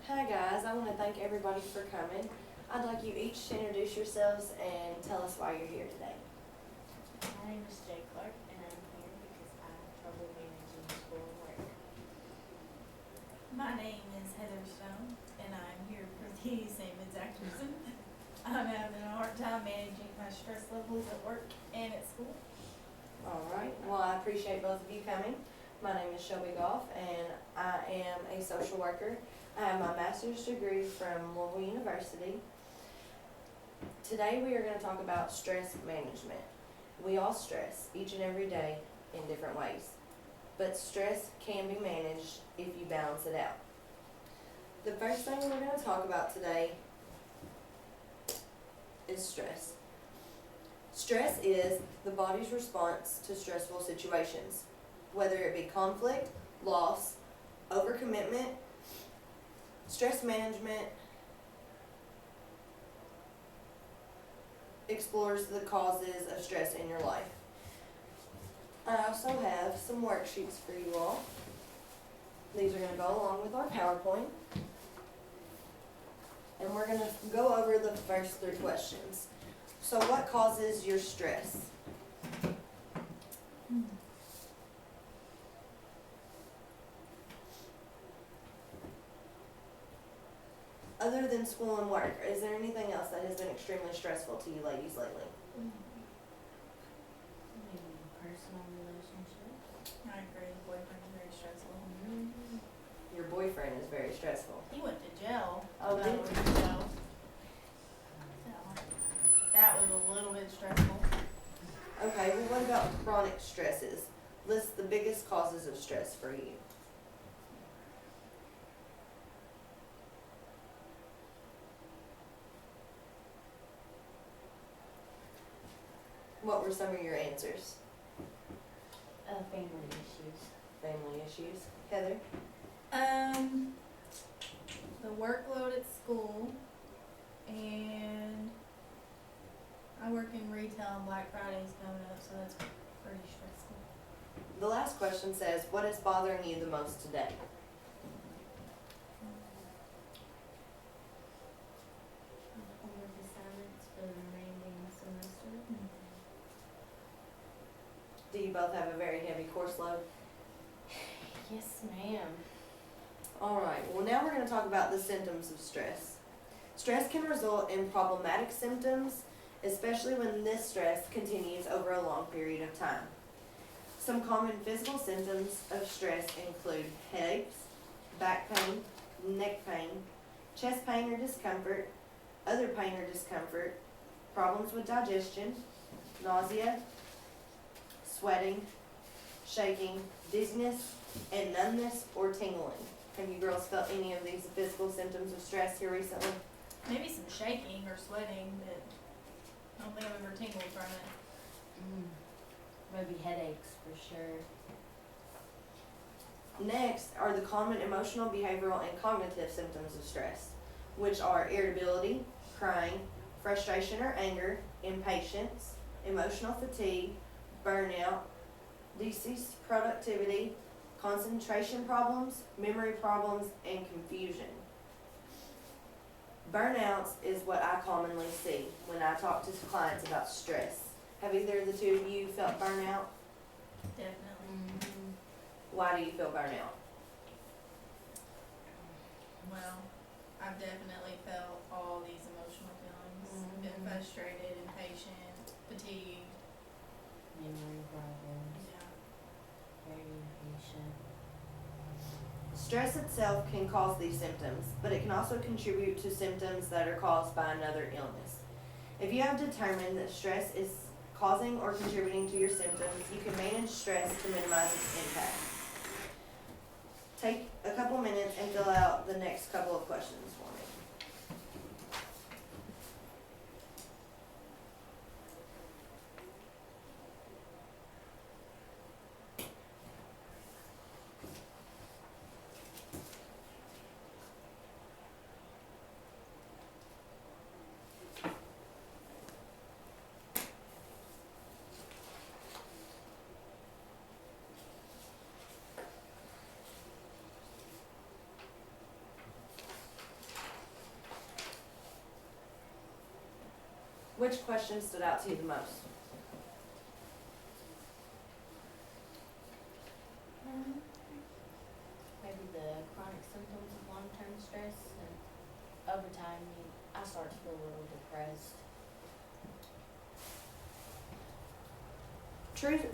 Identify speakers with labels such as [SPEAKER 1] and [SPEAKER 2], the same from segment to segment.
[SPEAKER 1] Hi guys, I want to thank everybody for coming. I'd like you each to introduce yourselves and tell us why you're here today.
[SPEAKER 2] My name is Jay Clark, and I'm here because I have trouble managing school and work.
[SPEAKER 3] My name is Heather Stone, and I'm here for the same exact reason. I'm having a hard time managing my stress levels at work and at school.
[SPEAKER 1] All right, well, I appreciate both of you coming. My name is Shelby Goff, and I am a social worker. I have my master's degree from Louisville University. Today we are going to talk about stress management. We all stress each and every day in different ways, but stress can be managed if you balance it out. The first thing we're going to talk about today is stress. Stress is the body's response to stressful situations, whether it be conflict, loss, overcommitment. Stress management explores the causes of stress in your life. I also have some worksheets for you all. These are going to go along with our PowerPoint. And we're going to go over the first 3 questions. So what causes your stress? Other than school and work, is there anything else that has been extremely stressful to you ladies lately?
[SPEAKER 2] Maybe personal relationships.
[SPEAKER 3] I agree, boyfriend is very stressful.
[SPEAKER 1] Your boyfriend is very stressful.
[SPEAKER 3] He went to jail.
[SPEAKER 1] Oh, did he?
[SPEAKER 3] So that was a little bit stressful.
[SPEAKER 1] Okay, well what about chronic stresses? List the biggest causes of stress for you. What were some of your answers?
[SPEAKER 2] Family issues.
[SPEAKER 1] Family issues. Heather?
[SPEAKER 3] The workload at school, and I work in retail and Black Friday's coming up, so that's pretty stressful.
[SPEAKER 1] The last question says, what is bothering you the most today?
[SPEAKER 2] Homework assignments for the remaining semester.
[SPEAKER 1] Do you both have a very heavy course load?
[SPEAKER 2] Yes, ma'am.
[SPEAKER 1] Alright, well now we're going to talk about the symptoms of stress. Stress can result in problematic symptoms, especially when this stress continues over a long period of time. Some common physical symptoms of stress include headaches, back pain, neck pain, chest pain or discomfort, other pain or discomfort, problems with digestion, nausea, sweating, shaking, dizziness, and numbness or tingling. Have you girls felt any of these physical symptoms of stress here recently?
[SPEAKER 3] Maybe some shaking or sweating, but I don't think I've ever tingled from it.
[SPEAKER 2] Maybe headaches for sure.
[SPEAKER 1] Next are the common emotional, behavioral, and cognitive symptoms of stress, which are irritability, crying, frustration or anger, impatience, emotional fatigue, burnout, decreased productivity, concentration problems, memory problems, and confusion. Burnouts is what I commonly see when I talk to clients about stress. Have either of the two of you felt burnout?
[SPEAKER 3] Definitely.
[SPEAKER 1] Why do you feel burnout?
[SPEAKER 3] Well, I've definitely felt all these emotional feelings. Been frustrated, impatient, fatigued.
[SPEAKER 2] Memory problems.
[SPEAKER 3] Yeah.
[SPEAKER 2] Very impatient.
[SPEAKER 1] Stress itself can cause these symptoms, but it can also contribute to symptoms that are caused by another illness. If you have determined that stress is causing or contributing to your symptoms, you can manage stress to minimize its impact. Take a couple minutes and fill out the next couple of questions for me. Which question stood out to you the most?
[SPEAKER 2] Maybe the chronic symptoms of long-term stress, and over time, I start to feel a little depressed.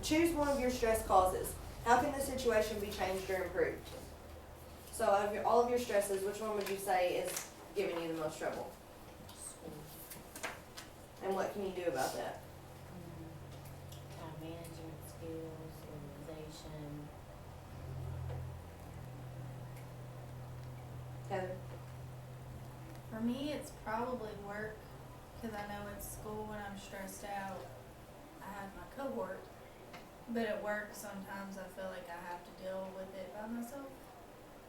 [SPEAKER 1] Choose one of your stress causes. How can the situation be changed or improved? So out of all of your stresses, which one would you say is giving you the most trouble?
[SPEAKER 2] School.
[SPEAKER 1] And what can you do about that?
[SPEAKER 2] Time management skills, organization.
[SPEAKER 1] Heather?
[SPEAKER 3] For me, it's probably work, cause I know at school when I'm stressed out, I have my cohort. But at work, sometimes I feel like I have to deal with it by myself,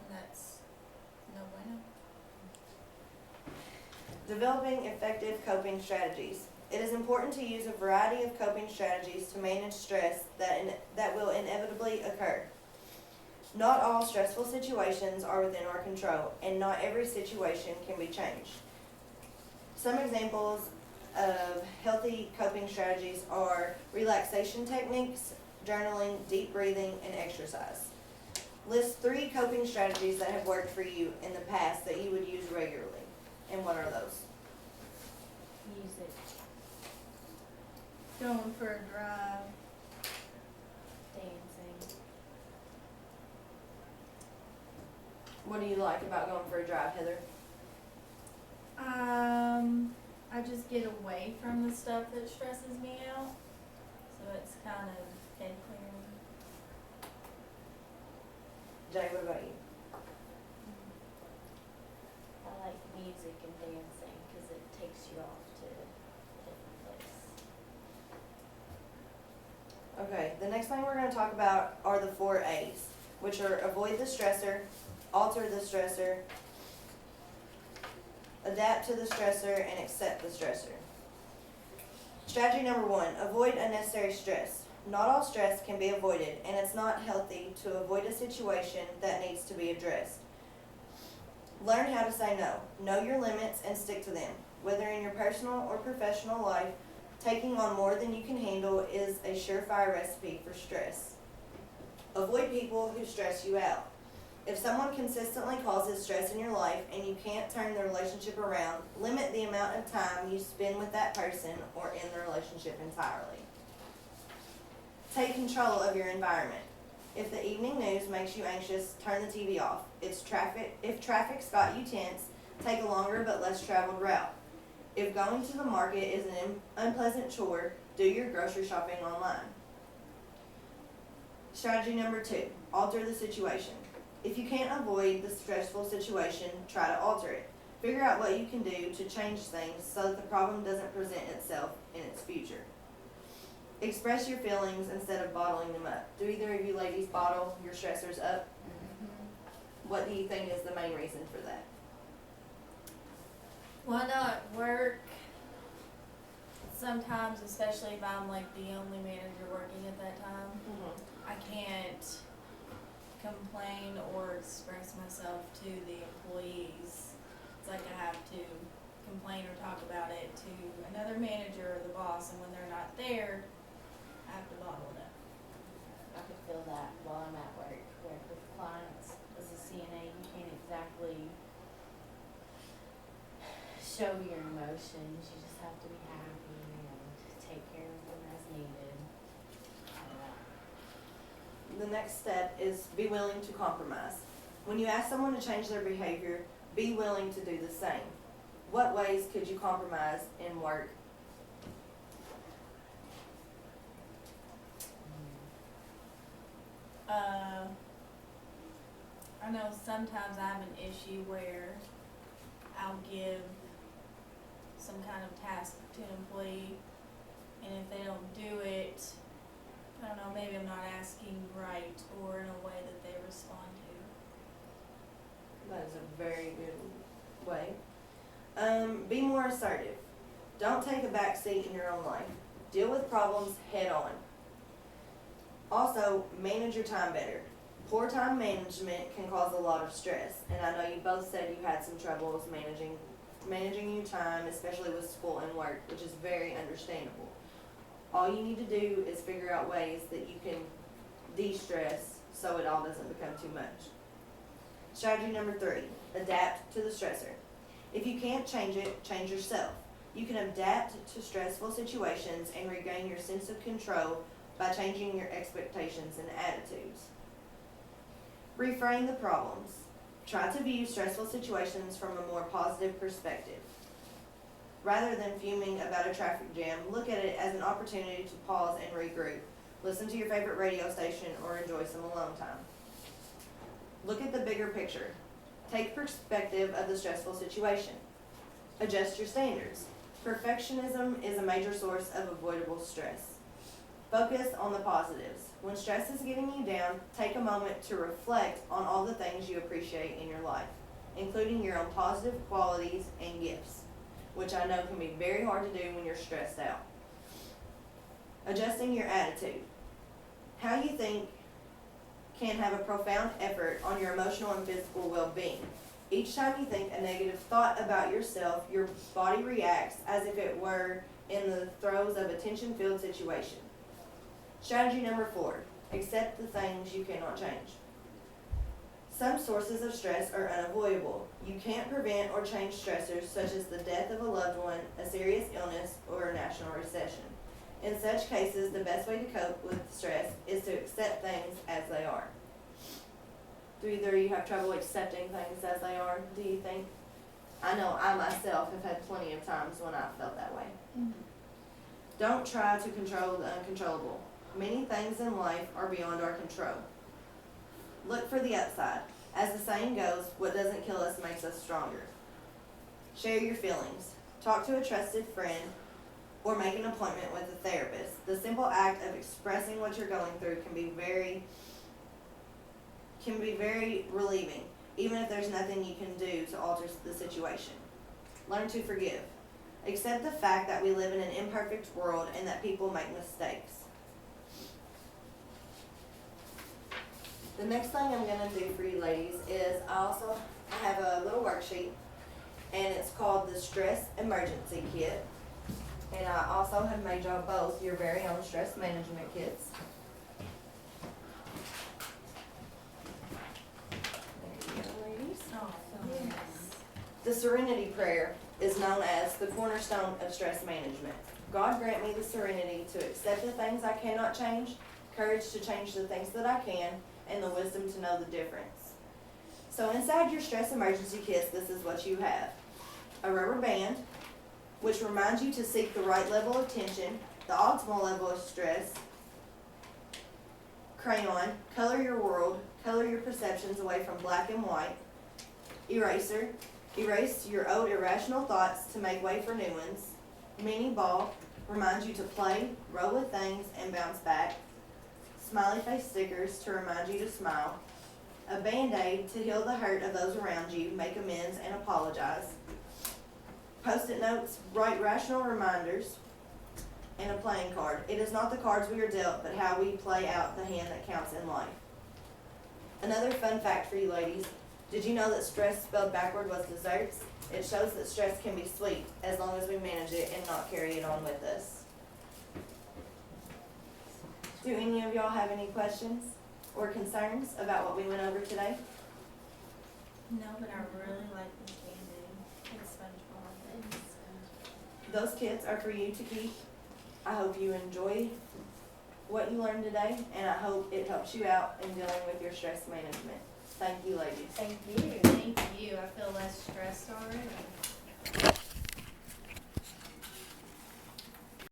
[SPEAKER 3] and that's no bueno.
[SPEAKER 1] Developing effective coping strategies. It is important to use a variety of coping strategies to manage stress that will inevitably occur. Not all stressful situations are within our control, and not every situation can be changed. Some examples of healthy coping strategies are relaxation techniques, journaling, deep breathing, and exercise. List 3 coping strategies that have worked for you in the past that you would use regularly, and what are those?
[SPEAKER 2] Music.
[SPEAKER 3] Going for a drive.
[SPEAKER 2] Dancing.
[SPEAKER 1] What do you like about going for a drive, Heather?
[SPEAKER 3] I just get away from the stuff that stresses me out, so it's kind of head clearing.
[SPEAKER 1] Jay, what about you?
[SPEAKER 2] I like music and dancing because it takes you off to a different place.
[SPEAKER 1] Okay, the next thing we're going to talk about are the 4 A's, which are avoid the stressor, alter the stressor, adapt to the stressor, and accept the stressor. Strategy number 1, avoid unnecessary stress. Not all stress can be avoided, and it's not healthy to avoid a situation that needs to be addressed. Learn how to say no. Know your limits and stick to them. Whether in your personal or professional life, taking on more than you can handle is a surefire recipe for stress. Avoid people who stress you out. If someone consistently causes stress in your life and you can't turn the relationship around, limit the amount of time you spend with that person or in the relationship entirely. Take control of your environment. If the evening news makes you anxious, turn the TV off. If traffic's got you tense, take a longer but less traveled route. If going to the market is an unpleasant chore, do your grocery shopping online. Strategy number 2, alter the situation. If you can't avoid the stressful situation, try to alter it. Figure out what you can do to change things so that the problem doesn't present itself in its future. Express your feelings instead of bottling them up. Do either of you ladies bottle your stressors up? What do you think is the main reason for that?
[SPEAKER 3] Well, I know at work, sometimes, especially if I'm like the only manager working at that time, I can't complain or express myself to the employees. It's like I have to complain or talk about it to another manager or the boss, and when they're not there, I have to bottle it up.
[SPEAKER 2] I could feel that while I'm at work with clients. As a CNA, you can't exactly show your emotions. You just have to be happy and take care of them as needed.
[SPEAKER 1] The next step is be willing to compromise. When you ask someone to change their behavior, be willing to do the same. What ways could you compromise in work?
[SPEAKER 3] I know sometimes I have an issue where I'll give some kind of task to an employee, and if they don't do it, I don't know, maybe I'm not asking right or in a way that they respond to.
[SPEAKER 1] That is a very good way. Be more assertive. Don't take a back seat in your own life. Deal with problems head on. Also, manage your time better. Poor time management can cause a lot of stress, and I know you both said you had some troubles managing managing your time, especially with school and work, which is very understandable. All you need to do is figure out ways that you can de-stress so it all doesn't become too much. Strategy number 3, adapt to the stressor. If you can't change it, change yourself. You can adapt to stressful situations and regain your sense of control by changing your expectations and attitudes. Reframe the problems. Try to view stressful situations from a more positive perspective. Rather than fuming about a traffic jam, look at it as an opportunity to pause and regroup. Listen to your favorite radio station or enjoy some alone time. Look at the bigger picture. Take perspective of the stressful situation. Adjust your standards. Perfectionism is a major source of avoidable stress. Focus on the positives. When stress is getting you down, take a moment to reflect on all the things you appreciate in your life, including your own positive qualities and gifts, which I know can be very hard to do when you're stressed out. Adjusting your attitude. How you think can have a profound effort on your emotional and physical well-being. Each time you think a negative thought about yourself, your body reacts as if it were in the throes of a tension-filled situation. Strategy number 4, accept the things you cannot change. Some sources of stress are unavoidable. You can't prevent or change stressors such as the death of a loved one, a serious illness, or a national recession. In such cases, the best way to cope with stress is to accept things as they are. Do either of you have trouble accepting things as they are, do you think? I know I myself have had plenty of times when I've felt that way. Don't try to control the uncontrollable. Many things in life are beyond our control. Look for the upside. As the saying goes, what doesn't kill us makes us stronger. Share your feelings. Talk to a trusted friend or make an appointment with a therapist. The simple act of expressing what you're going through can be very relieving, even if there's nothing you can do to alter the situation. Learn to forgive. Accept the fact that we live in an imperfect world and that people make mistakes. The next thing I'm going to do for you ladies is I have a little worksheet, and it's called the Stress Emergency Kit. And I also have made y'all both your very own stress management kits. There you go, ladies.
[SPEAKER 3] Yes.
[SPEAKER 1] The Serenity Prayer is known as the cornerstone of stress management. God grant me the serenity to accept the things I cannot change, courage to change the things that I can, and the wisdom to know the difference. So inside your stress emergency kits, this is what you have. A rubber band, which reminds you to seek the right level of tension, the optimal level of stress. Crayon, color your world, color your perceptions away from black and white. Eraser, erase your old irrational thoughts to make way for new ones. Mini ball, reminds you to play, roll with things, and bounce back. Smiley face stickers to remind you to smile. A Band-Aid to heal the hurt of those around you, make amends, and apologize. Post-it notes, write rational reminders, and a playing card. It is not the cards we are dealt, but how we play out the hand that counts in life. Another fun fact for you ladies, did you know that stress spelled backward was desserts? It shows that stress can be sweet, as long as we manage it and not carry it on with us. Do any of y'all have any questions or concerns about what we went over today?
[SPEAKER 3] No, but I really like this Band-Aid. It's SpongeBob.
[SPEAKER 1] Those kits are for you to keep. I hope you enjoy what you learned today, and I hope it helps you out in dealing with your stress management. Thank you, ladies.
[SPEAKER 2] Thank you.
[SPEAKER 3] Thank you. I feel less stressed already.